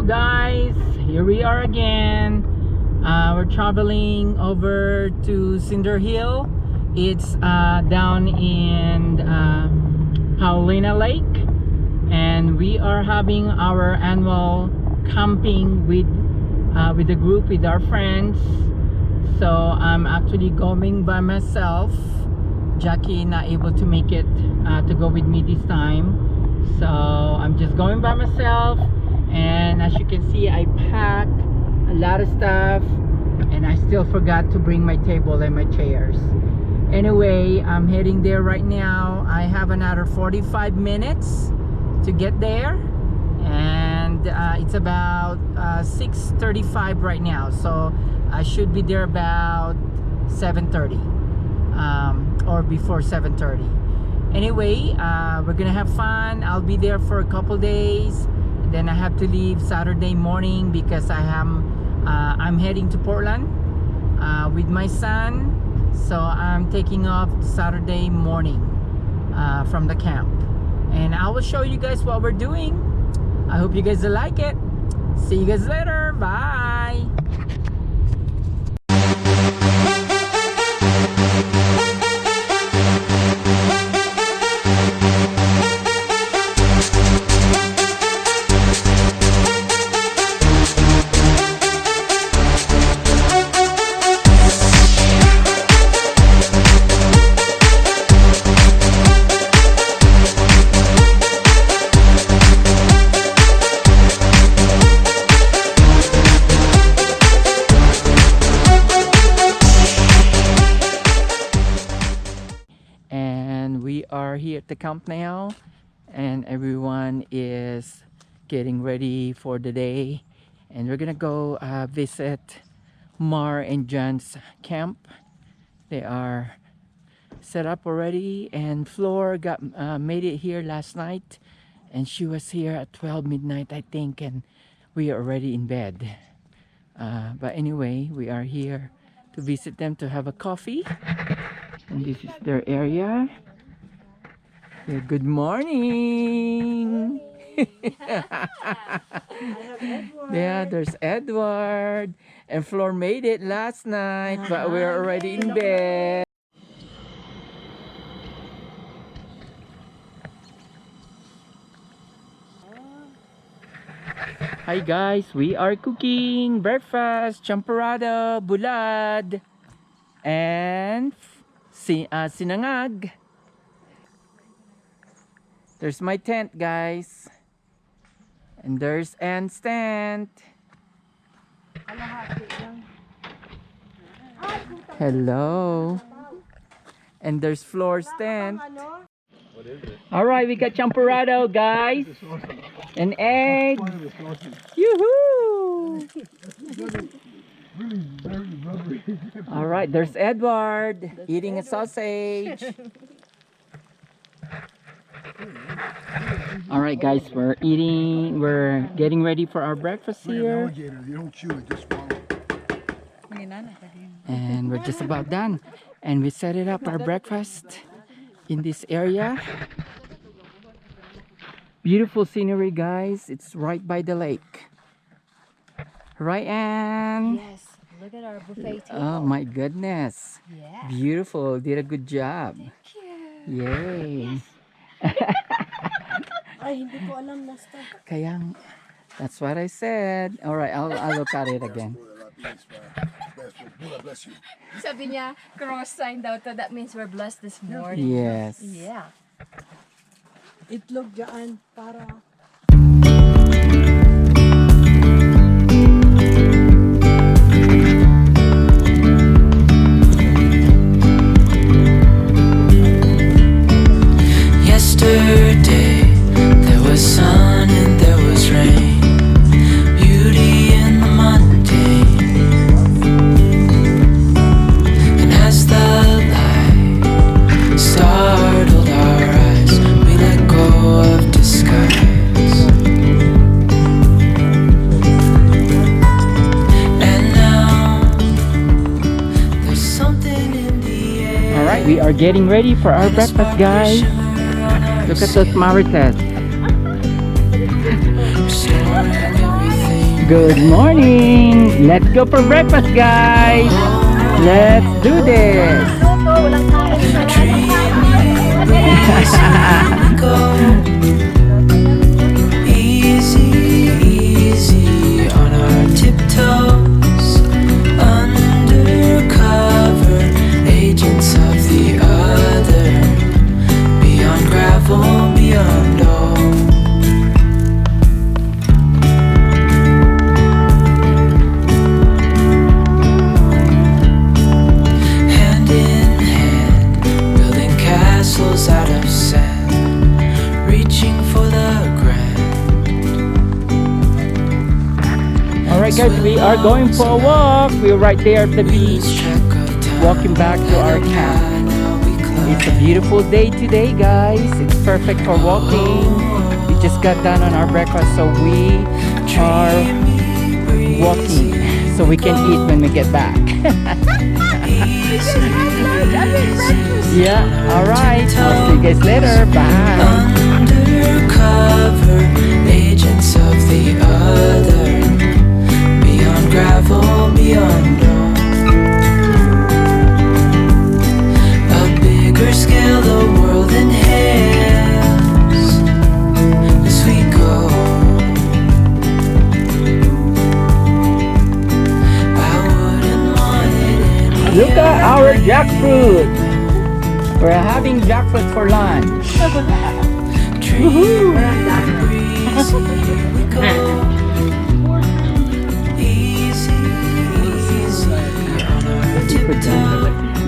Hello guys, here we are again. We're traveling over to Cinder Hill. It's down in Paulina Lake, and we are having our annual camping with the group, with our friends. So I'm actually going by myself. Jackie not able to make it to go with me this time, so I'm just going by myself. And as you can see, I packed a lot of stuff, and I still forgot to bring my table and my chairs. Anyway, I'm heading there right now. I have another 45 minutes to get there, and it's about 6:35 right now, so I should be there about 7:30 or before 7:30. Anyway, we're gonna have fun. I'll be there for a couple days. Then I have to leave Saturday morning because I'm heading to Portland with my son. So I'm taking off Saturday morning from the camp, and I will show you guys what we're doing. I hope you guys will like it. See you guys later. Bye. We are here at the camp now, and everyone is getting ready for the day, and we're gonna go visit Mar and John's camp. They are set up already, and Flor got made it here last night, and she was here at 12 midnight I think, and we are already in bed. But anyway, we are here to visit them, to have a coffee, and this is their area. Yeah, good morning. Yeah, there's Edward, and Flor made it last night, but we're already in bed. Hi guys, we are cooking breakfast, champorado, bulad, and sinangag. There's my tent, guys, and there's Anne's tent. Hello. And there's Floor's tent. What is it? All right, we got champorado, guys, and egg. Yoo-hoo! All right, there's Edward eating a sausage. All right, guys, we're getting ready for our breakfast here, and we're just about done, and we set it up our breakfast in this area. Beautiful scenery, guys. It's right by the lake, right, Anne? Yes, look at our buffet table. Oh my goodness. Yeah. Beautiful. Did a good job. Thank you. Yay. Ay, hindi ko alam na stuff. Kaya, that's what I said. All right, I'll look at it again. Sabi niya, cross sign daw to. That means we're blessed this morning. Yes. Yeah. Itlog dyan para yesterday there was sun and there was rain, beauty in the mundane, and as the light startled our eyes, we let go of disguise, and now there's something in the air. All right, we are getting ready for our breakfast, guys. Look at those maritas. Restoring everything Good morning! Let's go for breakfast, guys! Let's do this! Easy, easy on our tiptoes, undercover agents of the other, beyond gravel, beyond all. Hand in hand, building castles out of sand, reaching for the grand. Alright guys, we are going for a walk. We're right there at the beach, walking back to our camp. It's a beautiful day today, guys. It's perfect for walking. We just got done on our breakfast, so we are walking so we can eat when we get back. Yeah, alright. I'll see you guys later. Bye. Undercover agents of the other, beyond gravel, beyond all. A bigger scale the world inhales as we go. I wouldn't want it any Look at our jackfruit. We're having jackfruit for lunch. Woohoo!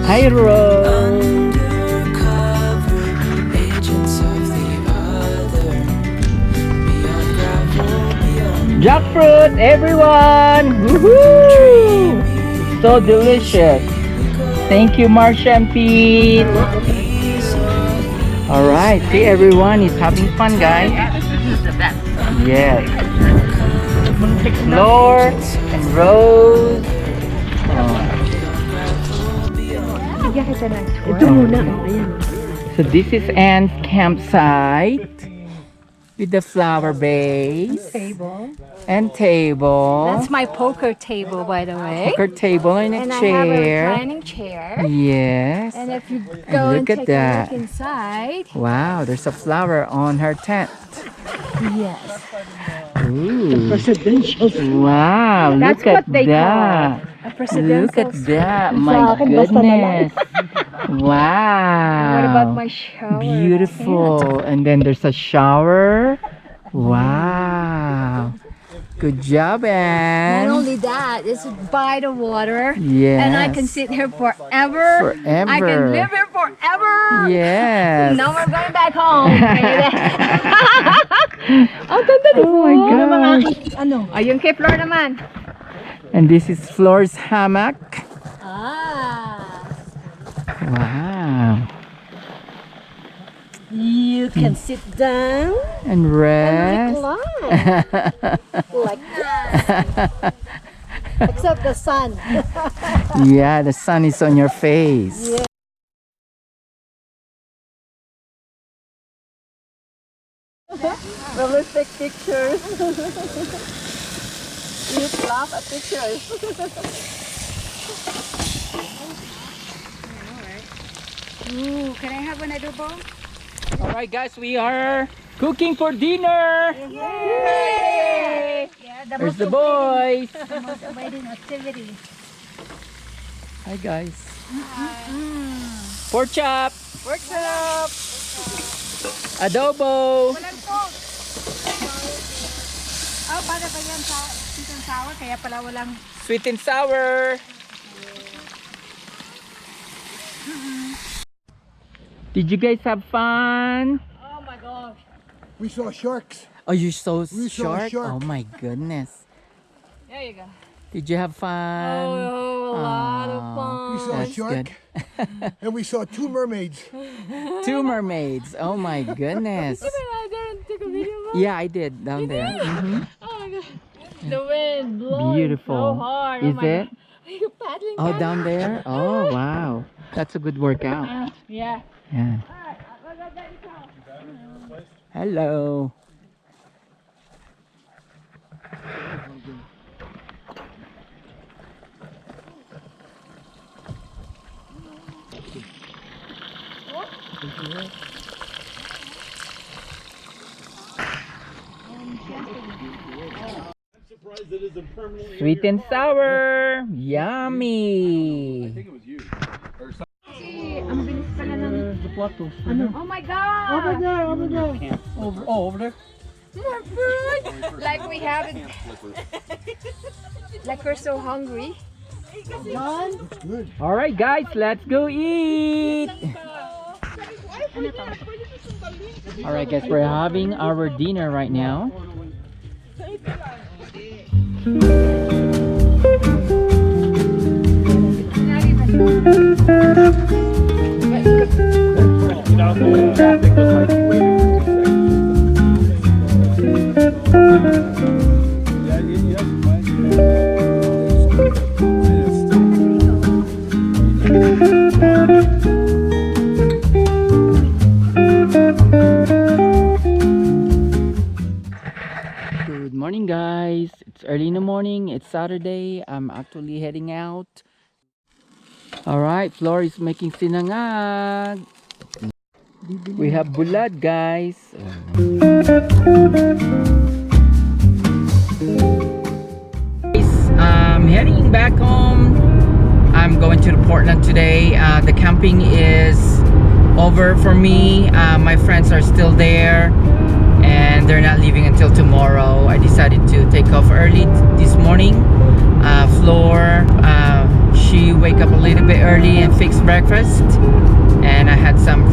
Hi, Rose. Jackfruit, everyone! Woohoo! So delicious. Thank you, Marsha and Pete. Alright, see, everyone is having fun, guys. Yes. Floor and Rose. So this is Anne's campsite with the flower base Table. and table. That's my poker table, by the way. Poker table and a And chair. I have a reclining chair. Yes. And if you go and look at take that. a look inside, Wow, there's a flower on her tent. yes. Ooh. Wow, That's look at what they that. A presidential. Look at that. My goodness. Wow. What about my shower? Beautiful. And then there's a shower. Wow. Good job, Not Anne. only that, it's by the water. Yes. And I can sit here forever. Forever. I can live here forever. Yes. Now we're going back home. Ang ganda din. Oh my gosh. Ano? Ayun kay Flor naman. And this is Floor's hammock. Ah. Wow. You can sit down And and rest. recline. Like this. Except the sun. Yeah, the sun is on your face. Yeah. Let's take pictures. Eat, laugh at pictures. Ooh, can I have an adobo? Alright guys, we are cooking for dinner. Yay! Yeah, There's the boys. the most awaiting activity. Hi guys. Pork chop, Work up! adobo. Walang coke! Oh, para ba yan sa sweet and sour? Kaya pala walang... Sweet and sour. Did you guys have fun? Oh my gosh! We saw sharks. Oh, you saw We saw a shark? shark. Oh my goodness. There you go. Did you have fun? Oh, a lot of fun. We saw a That's shark. good. And we saw two mermaids. Two mermaids. Oh my goodness. Did I there and take a video of it? Yeah, I did down there. Mhm. Oh my god. The wind blowing Beautiful. so hard. Is oh my it? God. Are you paddling Oh, down? down there? Oh, wow. That's a good workout. Yeah. Yeah. Hello. Sweet and sour. Yummy. Ang bilis pala ng... The plot tools. Oh my God! Over there. More food! Like we haven't... Like we're so hungry. All right, guys, let's go eat. All right, guys, we're having our dinner right now. Good morning, guys. It's early in the morning. It's Saturday. I'm actually heading out. All right, Flor is making sinangag. We have bulad, guys. I'm heading back home. I'm going to Portland today. The camping is over for me. My friends are still there and they're not leaving until tomorrow. I decided to take off early this morning. Flor, she wake up a little bit early and fix breakfast, and I had some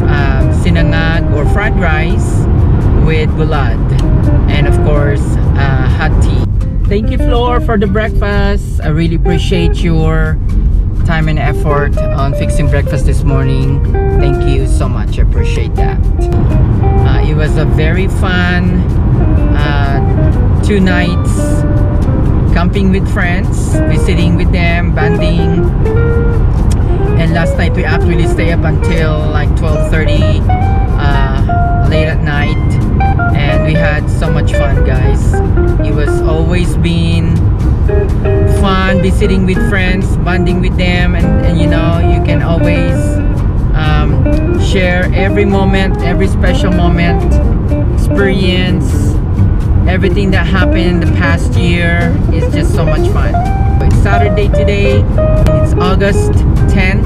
sinangag or fried rice with bulad, and of course hot tea. Thank you, Flor, for the breakfast. I really appreciate your time and effort on fixing breakfast this morning. Thank you so much. I appreciate that. It was a very fun 2 nights camping with friends, visiting with them, banding, and last night we actually stayed up until like 12:30 late at night, and we had so much fun, guys. It was always been fun visiting with friends, bonding with them, and you know, you can always share every moment, every special moment, experience, everything that happened in the past year. Is just so much fun. It's Saturday today. It's August 10th.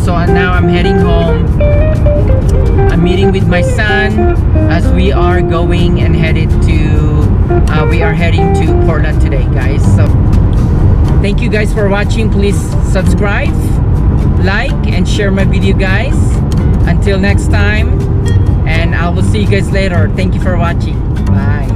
So now I'm heading home. I'm meeting with my son as we are going and headed to we are heading to Portland today, guys. So thank you guys for watching. Please subscribe, like, and share my video, guys. Until next time, and I will see you guys later. Thank you for watching. Bye.